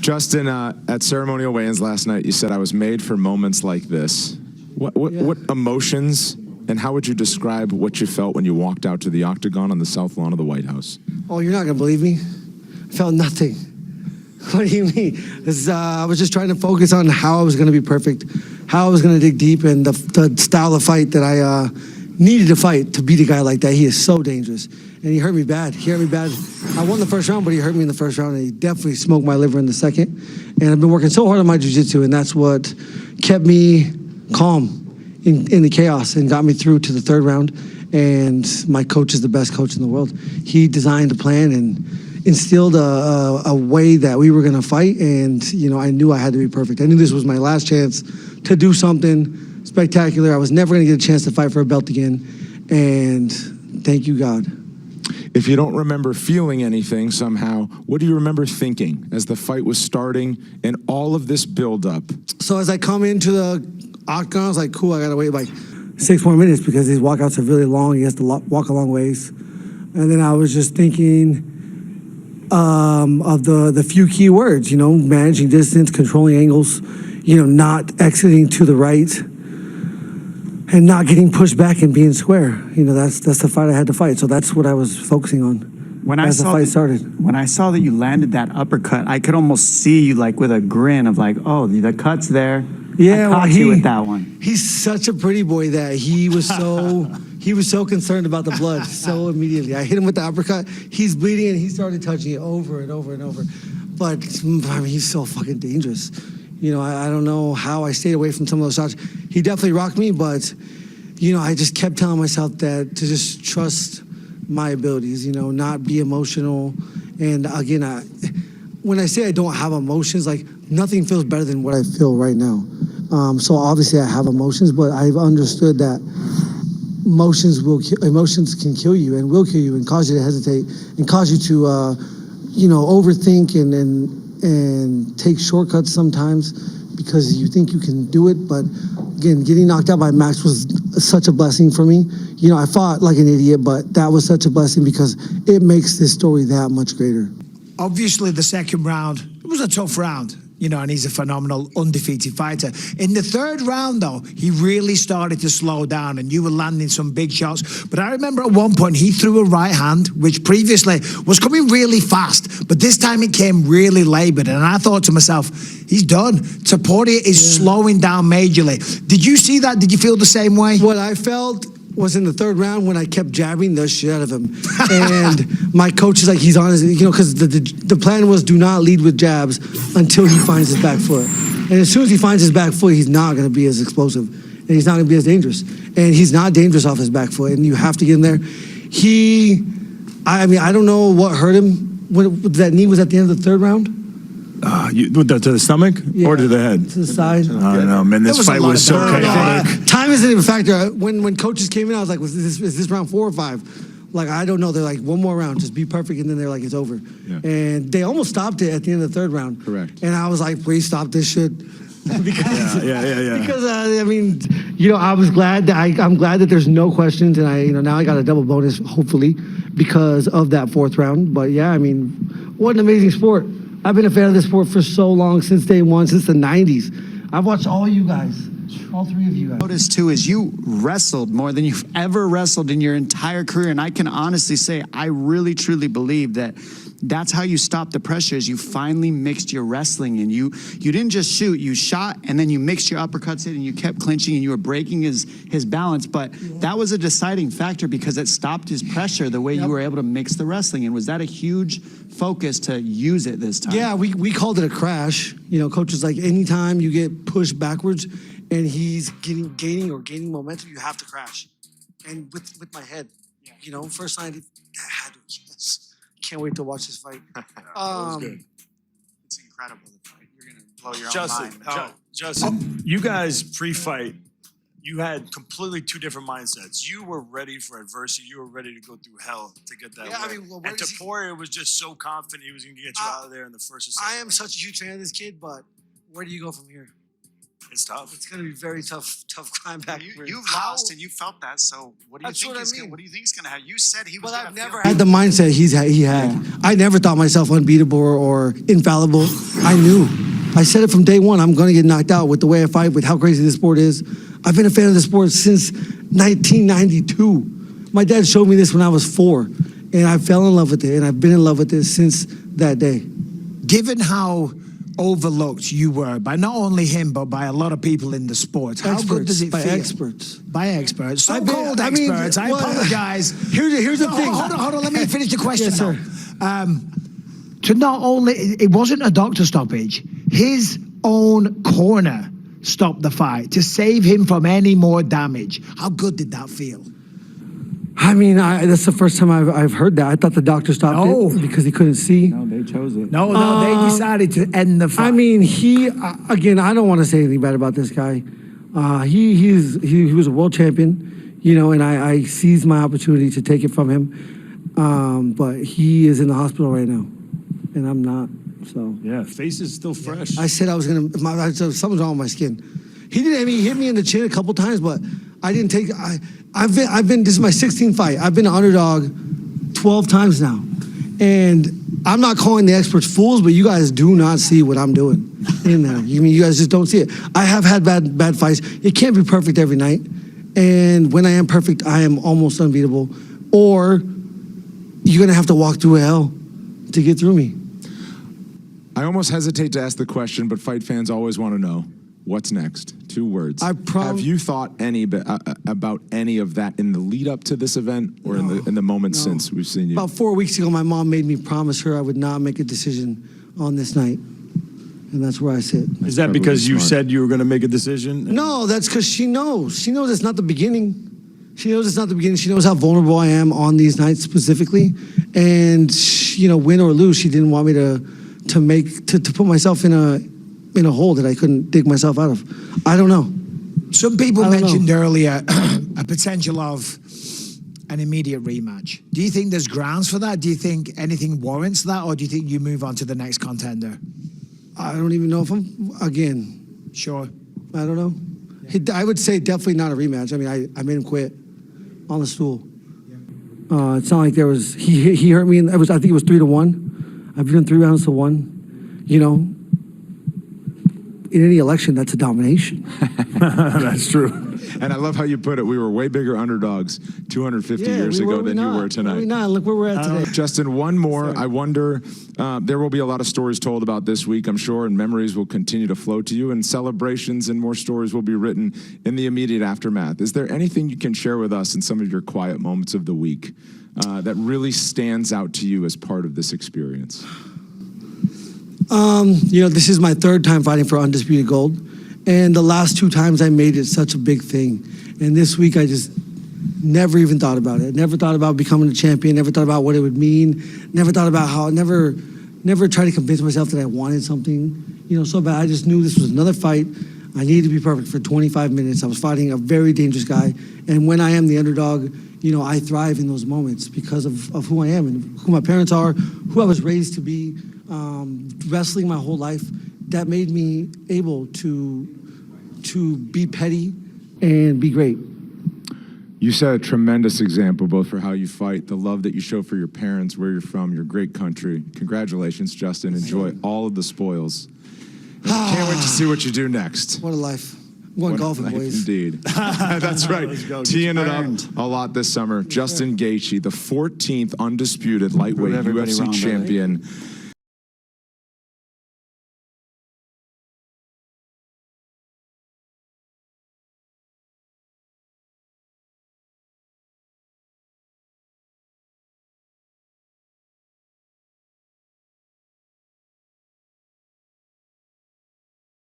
Justin, at ceremonial weigh-ins last night, you said I was made for moments like this. What emotions and how would you describe what you felt when you walked out to the octagon on the south lawn of the White House? Oh, you're not gonna believe me. I felt nothing. What do you mean? I was just trying to focus on how I was gonna be perfect, how I was gonna dig deep, and the style of fight that I needed to fight to beat a guy like that. He is so dangerous. And he hurt me bad. I won the first round, but he hurt me in the first round, and he definitely smoked my liver in the second. And I've been working so hard on my jiu-jitsu, and that's what kept me calm in the chaos and got me through to the third round. And my coach is the best coach in the world. He designed a plan and instilled a way that we were gonna fight, and I knew I had to be perfect. I knew this was my last chance to do something spectacular. I was never gonna get a chance to fight for a belt again, and thank you, God. If you don't remember feeling anything somehow, what do you remember thinking as the fight was starting and all of this build-up? So as I come into the octagon, I was like, cool, I gotta wait like 6 more minutes because these walkouts are really long. He has to walk a long ways. And then I was just thinking of the few key words, managing distance, controlling angles, not exiting to the right, and not getting pushed back and being square. That's the fight I had to fight. So that's what I was focusing on as the fight started. When I saw that you landed that uppercut, I could almost see you like with a grin of like, oh, the cut's there. Yeah, I caught you with that one. He's such a pretty boy that he was so concerned about the blood so immediately. I hit him with the uppercut. He's bleeding and he started touching it over and over and over. But he's so fucking dangerous. I don't know how I stayed away from some of those shots. He definitely rocked me, but I just kept telling myself that to just trust my abilities, not be emotional. And again, when I say I don't have emotions, like nothing feels better than what I feel right now. So obviously I have emotions, but I've understood that emotions can kill you and will kill you and cause you to hesitate and cause you to, overthink and take shortcuts sometimes because you think you can do it. But again, getting knocked out by Max was such a blessing for me. I fought like an idiot, but that was such a blessing because it makes this story that much greater. Obviously, the second round, it was a tough round, and he's a phenomenal undefeated fighter. In the third round, though, he really started to slow down and you were landing some big shots. But I remember at one point he threw a right hand, which previously was coming really fast, but this time it came really labored. And I thought to myself, he's done. Topuria is slowing down majorly. Did you see that? Did you feel the same way? What I felt was in the third round when I kept jabbing the shit out of him. And my coach is like, he's on his, because the plan was do not lead with jabs until he finds his back foot. And as soon as he finds his back foot, he's not going to be as explosive. And he's not going to be as dangerous. And he's not dangerous off his back foot. And you have to get him there. I don't know what hurt him. That knee was at the end of the third round. To the stomach or to the head? To the side. I don't know, man. This fight was so chaotic. Time isn't even a factor. When coaches came in, I was like, is this round 4 or 5? Like, I don't know. They're like, one more round, just be perfect. And then they're like, it's over. Yeah. And they almost stopped it at the end of the third round. Correct. And I was like, please stop this shit. Because I was glad that I'm glad that there's no questions. And now I got a double bonus, hopefully, because of that fourth round. But yeah, what an amazing sport. I've been a fan of this sport for so long, since day one, since the 90s. I've watched all you guys, all 3 of you guys. Notice too is you wrestled more than you've ever wrestled in your entire career. And I can honestly say, I really, truly believe that that's how you stopped the pressure, is you finally mixed your wrestling in. You didn't just shoot, you shot, and then you mixed your uppercuts in and you kept clinching and you were breaking his balance. But that was a deciding factor because it stopped his pressure the way you were able to mix the wrestling. And was that a huge focus to use it this time? Yeah, we called it a crash. Coach is like, anytime you get pushed backwards and he's gaining momentum, you have to crash. And with my head, first sign, I had to. Can't wait to watch this fight. That was good. It's incredible, the fight. You're going to blow your own mind. Justin, you guys pre-fight, you had completely 2 different mindsets. You were ready for adversity. You were ready to go through hell to get that win. And Topuria was just so confident he was going to get you out of there in the first or second I am round. such a huge fan of this kid, but where do you go from here? It's tough. It's gonna be very tough climb back. You lost and you felt that. So what do you think is going? What do you think he's going to have? You said he was. But I've never had the mindset he had. I never thought myself unbeatable or infallible. I knew. I said it from day one. I'm gonna get knocked out with the way I fight, with how crazy this sport is. I've been a fan of the sport since 1992. My dad showed me this when I was 4, and I fell in love with it, and I've been in love with it since that day. Given how overlooked you were by not only him but by a lot of people in the sport, how good does it feel? Experts. By experts. So-called experts. I apologize. Here's the thing. Hold on. Let me finish the question. Yes, sir. To not only, it wasn't a doctor stoppage. His own corner stopped the fight to save him from any more damage. How good did that feel? I mean, that's the first time I've heard that. I thought the doctor stopped it because he couldn't see. No, they chose it. No, they decided to end the fight. I mean, again, I don't want to say anything bad about this guy. He was a world champion, and I seized my opportunity to take it from him. But he is in the hospital right now, and I'm not. So Yeah, face is still fresh. I said I was gonna. Something's wrong with my skin. He did. I mean, he hit me in the chin a couple times, but I didn't take. I've been. This is my 16th fight. I've been an underdog 12 times now, and I'm not calling the experts fools, but you guys do not see what I'm doing in there. You guys just don't see it. I have had bad fights. It can't be perfect every night, and when I am perfect, I am almost unbeatable. Or you're gonna have to walk through hell to get through me. I almost hesitate to ask the question, but fight fans always want to know, what's next? 2 words. Have you thought about any of that in the lead up to this event or in the moment since we've seen you? About 4 weeks ago, my mom made me promise her I would not make a decision on this night. And that's where I sit. Is that because you said you were going to make a decision? No, that's because she knows. She knows it's not the beginning. She knows it's not the beginning. She knows how vulnerable I am on these nights specifically. And, win or lose, she didn't want me to put myself in a hole that I couldn't dig myself out of. I don't know. Some people mentioned earlier a potential of an immediate rematch. Do you think there's grounds for that? Do you think anything warrants that? Or do you think you move on to the next contender? I don't even know if I'm, Sure. I don't know. I would say definitely not a rematch. I mean, I made him quit on the stool. It's not like there was, he hurt me, I think it was 3-1. I've been in 3 rounds to 1. In any election, that's a domination. That's true. And I love how you put it. We were way bigger underdogs 250 years ago than you were tonight. We're not. Look where we're at today. Justin, one more. Sorry. I wonder, there will be a lot of stories told about this week, I'm sure, and memories will continue to flow to you, and celebrations and more stories will be written in the immediate aftermath. Is there anything you can share with us in some of your quiet moments of the week that really stands out to you as part of this experience? This is my 3rd time fighting for undisputed gold, and the last 2 times I made it such a big thing. And this week I just never even thought about it. Never thought about becoming a champion. Never thought about what it would mean. Never thought about how. Never tried to convince myself that I wanted something, so bad. I just knew this was another fight. I needed to be perfect for 25 minutes. I was fighting a very dangerous guy, and when I am the underdog, I thrive in those moments because of who I am and who my parents are, who I was raised to be. Wrestling my whole life, that made me able to be petty and be great. You set a tremendous example, both for how you fight, the love that you show for your parents, where you're from, your great country. Congratulations, Justin. Enjoy all of the spoils. And can't wait to see what you do next. What a life. I'm going golfing, boys. Indeed. That's right. Teeing it up a lot this summer. Justin Gaethje, the 14th undisputed lightweight UFC champion.